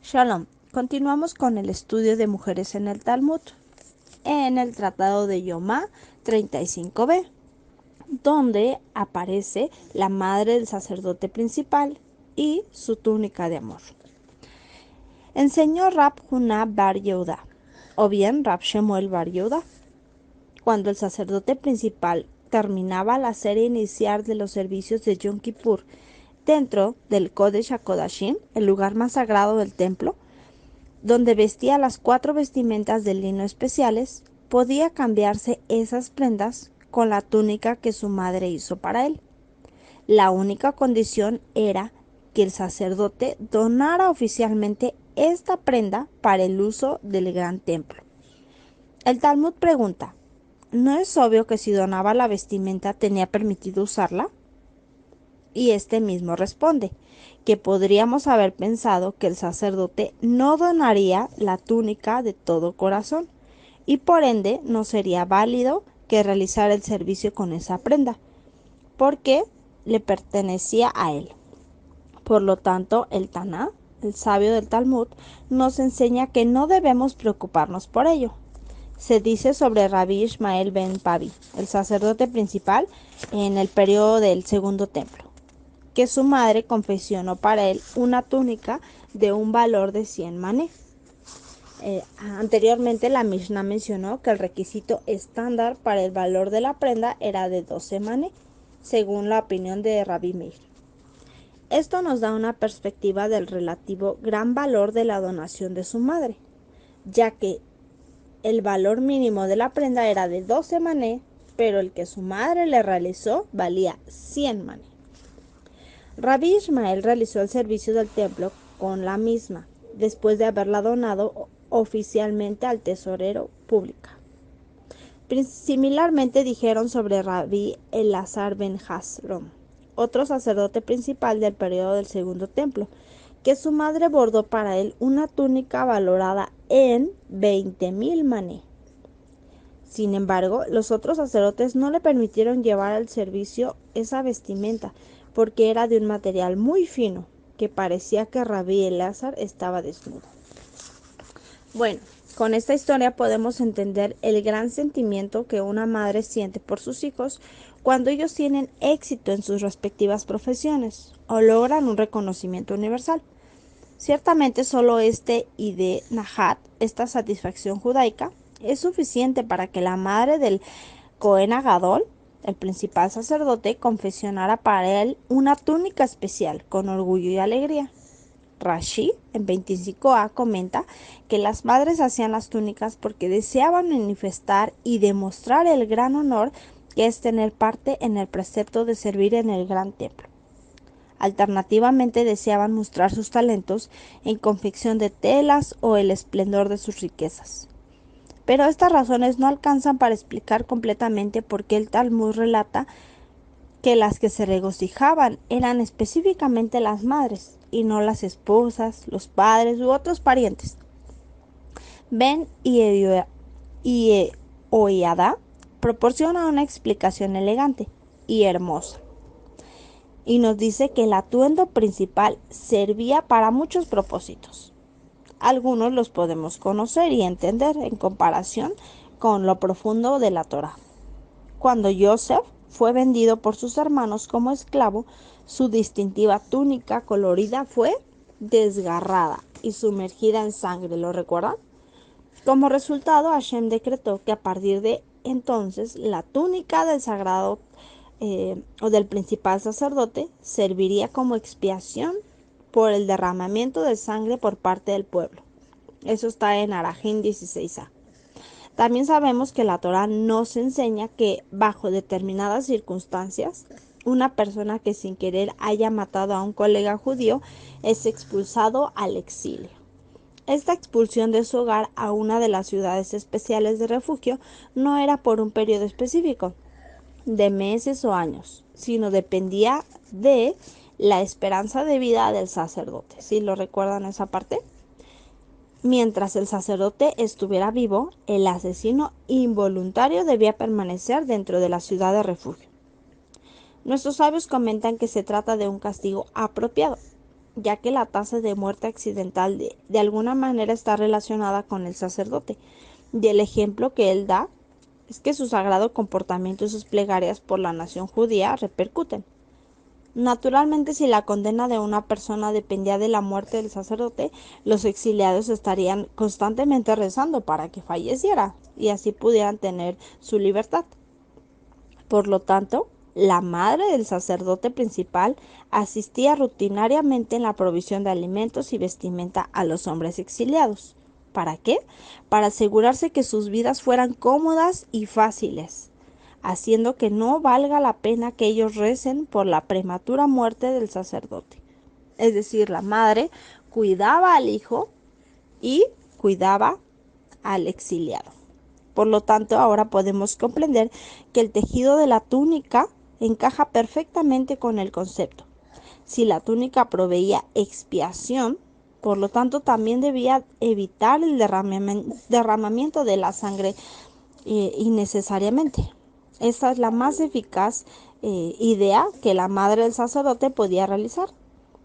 Shalom. Continuamos con el estudio de mujeres en el Talmud, en el Tratado de Yomá 35b, donde aparece la madre del sacerdote principal y su túnica de amor. Enseñó Rab Huna Bar Yehuda, o bien Rab Shemuel Bar Yehuda, cuando el sacerdote principal terminaba la serie inicial de los servicios de Yom Kippur dentro del Kodesh HaKodashim, el lugar más sagrado del templo, donde vestía las 4 vestimentas de lino especiales, podía cambiarse esas prendas con la túnica que su madre hizo para él. La única condición era que el sacerdote donara oficialmente esta prenda para el uso del gran templo. El Talmud pregunta, ¿no es obvio que si donaba la vestimenta tenía permitido usarla? Y este mismo responde, que podríamos haber pensado que el sacerdote no donaría la túnica de todo corazón, y por ende no sería válido que realizara el servicio con esa prenda, porque le pertenecía a él. Por lo tanto, el Taná, el sabio del Talmud, nos enseña que no debemos preocuparnos por ello. Se dice sobre Rabbi Ishmael ben Pavi, el sacerdote principal en el periodo del Segundo Templo, que su madre confeccionó para él una túnica de un valor de 100 mané. Anteriormente la Mishnah mencionó que el requisito estándar para el valor de la prenda era de 12 mané, según la opinión de Rabbi Meir. Esto nos da una perspectiva del relativo gran valor de la donación de su madre, ya que el valor mínimo de la prenda era de 12 mané, pero el que su madre le realizó valía 100 mané. Rabbi Ishmael realizó el servicio del templo con la misma, después de haberla donado oficialmente al tesorero público. Similarmente dijeron sobre Rabbi Elazar ben Hasrom, otro sacerdote principal del periodo del Segundo Templo, que su madre bordó para él una túnica valorada en 20,000 mané. Sin embargo, los otros sacerdotes no le permitieron llevar al servicio esa vestimenta, porque era de un material muy fino, que parecía que Rabí Elazar estaba desnudo. Bueno, con esta historia podemos entender el gran sentimiento que una madre siente por sus hijos cuando ellos tienen éxito en sus respectivas profesiones o logran un reconocimiento universal. Ciertamente solo de Nahat, esta satisfacción judaica, es suficiente para que la madre del Cohen Agadol, el principal sacerdote, confeccionara para él una túnica especial con orgullo y alegría. Rashi, en 25a, comenta que las madres hacían las túnicas porque deseaban manifestar y demostrar el gran honor que es tener parte en el precepto de servir en el gran templo. Alternativamente deseaban mostrar sus talentos en confección de telas o el esplendor de sus riquezas. Pero estas razones no alcanzan para explicar completamente por qué el Talmud relata que las que se regocijaban eran específicamente las madres y no las esposas, los padres u otros parientes. Ben y Oiada proporciona una explicación elegante y hermosa, y nos dice que el atuendo principal servía para muchos propósitos. Algunos los podemos conocer y entender en comparación con lo profundo de la Torá. Cuando Joseph fue vendido por sus hermanos como esclavo, su distintiva túnica colorida fue desgarrada y sumergida en sangre, ¿lo recuerdan? Como resultado, Hashem decretó que a partir de entonces la túnica del sagrado o del principal sacerdote serviría como expiación por el derramamiento de sangre por parte del pueblo. Eso está en Arajín 16a. También sabemos que la Torá nos enseña que bajo determinadas circunstancias, una persona que sin querer haya matado a un colega judío es expulsado al exilio. Esta expulsión de su hogar a una de las ciudades especiales de refugio no era por un periodo específico, de meses o años, sino dependía de la esperanza de vida del sacerdote. ¿Sí lo recuerdan esa parte? Mientras el sacerdote estuviera vivo, el asesino involuntario debía permanecer dentro de la ciudad de refugio. Nuestros sabios comentan que se trata de un castigo apropiado, ya que la tasa de muerte accidental de alguna manera está relacionada con el sacerdote. Y el ejemplo que él da es que su sagrado comportamiento y sus plegarias por la nación judía repercuten. Naturalmente, si la condena de una persona dependía de la muerte del sacerdote, los exiliados estarían constantemente rezando para que falleciera y así pudieran tener su libertad. Por lo tanto, la madre del sacerdote principal asistía rutinariamente en la provisión de alimentos y vestimenta a los hombres exiliados. ¿Para qué? Para asegurarse que sus vidas fueran cómodas y fáciles, haciendo que no valga la pena que ellos recen por la prematura muerte del sacerdote. Es decir, la madre cuidaba al hijo y cuidaba al exiliado. Por lo tanto, ahora podemos comprender que el tejido de la túnica encaja perfectamente con el concepto. Si la túnica proveía expiación, por lo tanto también debía evitar el derramamiento de la sangre innecesariamente. Esta es la más eficaz idea que la madre del sacerdote podía realizar.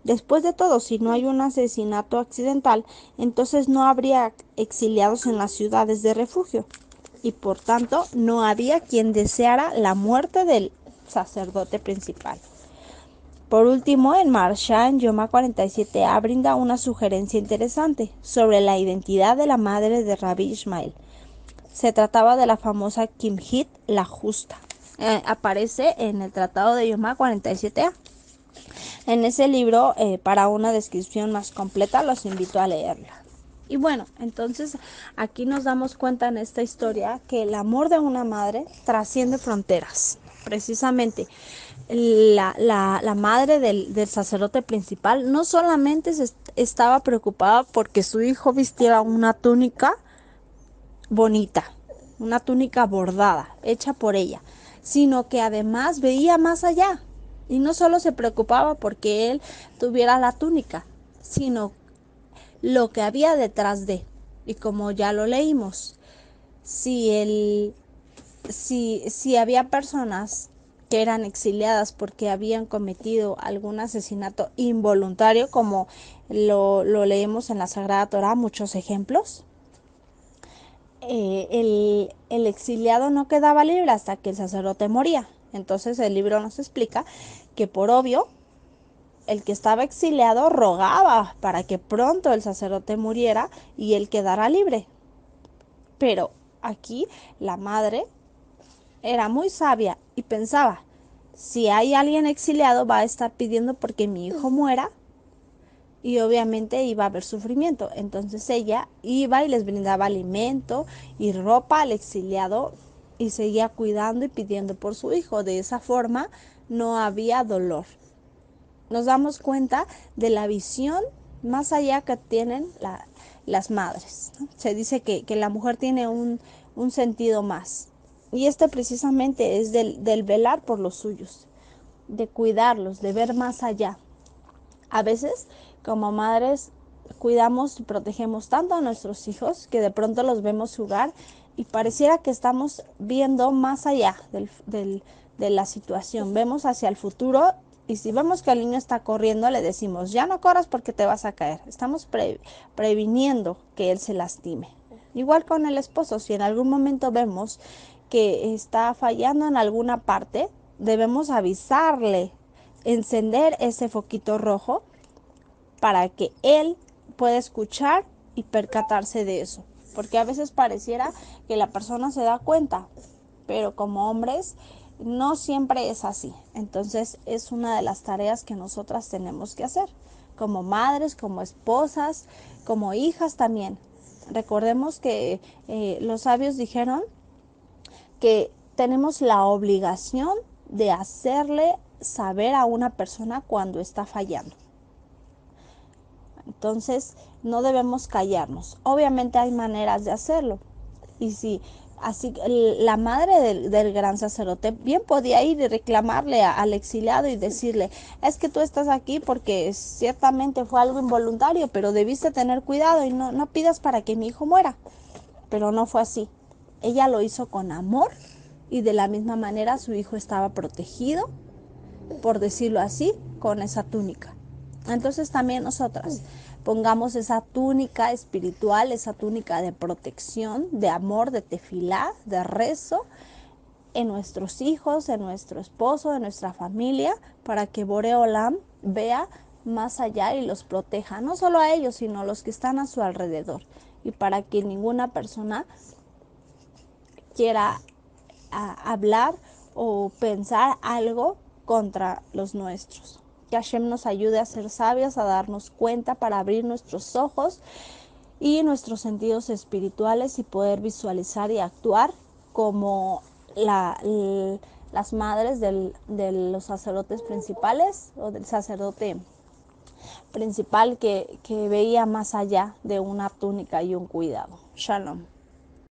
Después de todo, si no hay un asesinato accidental, entonces no habría exiliados en las ciudades de refugio y por tanto no había quien deseara la muerte del sacerdote principal. Por último, el Maharsha en Yoma 47a brinda una sugerencia interesante sobre la identidad de la madre de Rabbi Ishmael. Se trataba de la famosa Kimhit la Justa. Aparece en el Tratado de Yoma 47a. En ese libro, para una descripción más completa, los invito a leerla. Y bueno, entonces aquí nos damos cuenta en esta historia que el amor de una madre trasciende fronteras. Precisamente, la madre del sacerdote principal no solamente estaba preocupada porque su hijo vistiera una túnica bonita, una túnica bordada, hecha por ella, sino que además veía más allá. Y no solo se preocupaba porque él tuviera la túnica, sino lo que había detrás de. Y como ya lo leímos, si había personas que eran exiliadas porque habían cometido algún asesinato involuntario, como lo leemos en la Sagrada Torá, muchos ejemplos, el exiliado no quedaba libre hasta que el sacerdote moría. Entonces el libro nos explica que por obvio el que estaba exiliado rogaba para que pronto el sacerdote muriera y él quedara libre. Pero aquí la madre era muy sabia y pensaba, si hay alguien exiliado va a estar pidiendo porque mi hijo muera y obviamente iba a haber sufrimiento. Entonces ella iba y les brindaba alimento y ropa al exiliado y seguía cuidando y pidiendo por su hijo. De esa forma no había dolor. Nos damos cuenta de la visión más allá que tienen las madres, ¿no? Se dice que la mujer tiene un sentido más. Y este precisamente es del velar por los suyos, de cuidarlos, de ver más allá. A veces, como madres, cuidamos y protegemos tanto a nuestros hijos que de pronto los vemos jugar y pareciera que estamos viendo más allá de la situación. Vemos hacia el futuro y si vemos que el niño está corriendo, le decimos, ya no corras porque te vas a caer. Estamos previniendo que él se lastime. Igual con el esposo, si en algún momento vemos que está fallando en alguna parte, debemos avisarle, encender ese foquito rojo para que él pueda escuchar y percatarse de eso. Porque a veces pareciera que la persona se da cuenta, pero como hombres no siempre es así. Entonces es una de las tareas que nosotras tenemos que hacer, como madres, como esposas, como hijas también. Recordemos que los sabios dijeron que tenemos la obligación de hacerle saber a una persona cuando está fallando. Entonces no debemos callarnos. Obviamente hay maneras de hacerlo. Y si así la madre del gran sacerdote bien podía ir y reclamarle al exiliado y decirle, es que tú estás aquí porque ciertamente fue algo involuntario, pero debiste tener cuidado y no pidas para que mi hijo muera. Pero no fue así. Ella lo hizo con amor y de la misma manera su hijo estaba protegido, por decirlo así, con esa túnica. Entonces también nosotras pongamos esa túnica espiritual, esa túnica de protección, de amor, de tefilá, de rezo en nuestros hijos, en nuestro esposo, en nuestra familia, para que Boreolam vea más allá y los proteja, no solo a ellos, sino a los que están a su alrededor, y para que ninguna persona quiera hablar o pensar algo contra los nuestros. Que Hashem nos ayude a ser sabias, a darnos cuenta, para abrir nuestros ojos y nuestros sentidos espirituales y poder visualizar y actuar como las madres de los sacerdotes principales, o del sacerdote principal que veía más allá de una túnica y un cuidado. Shalom.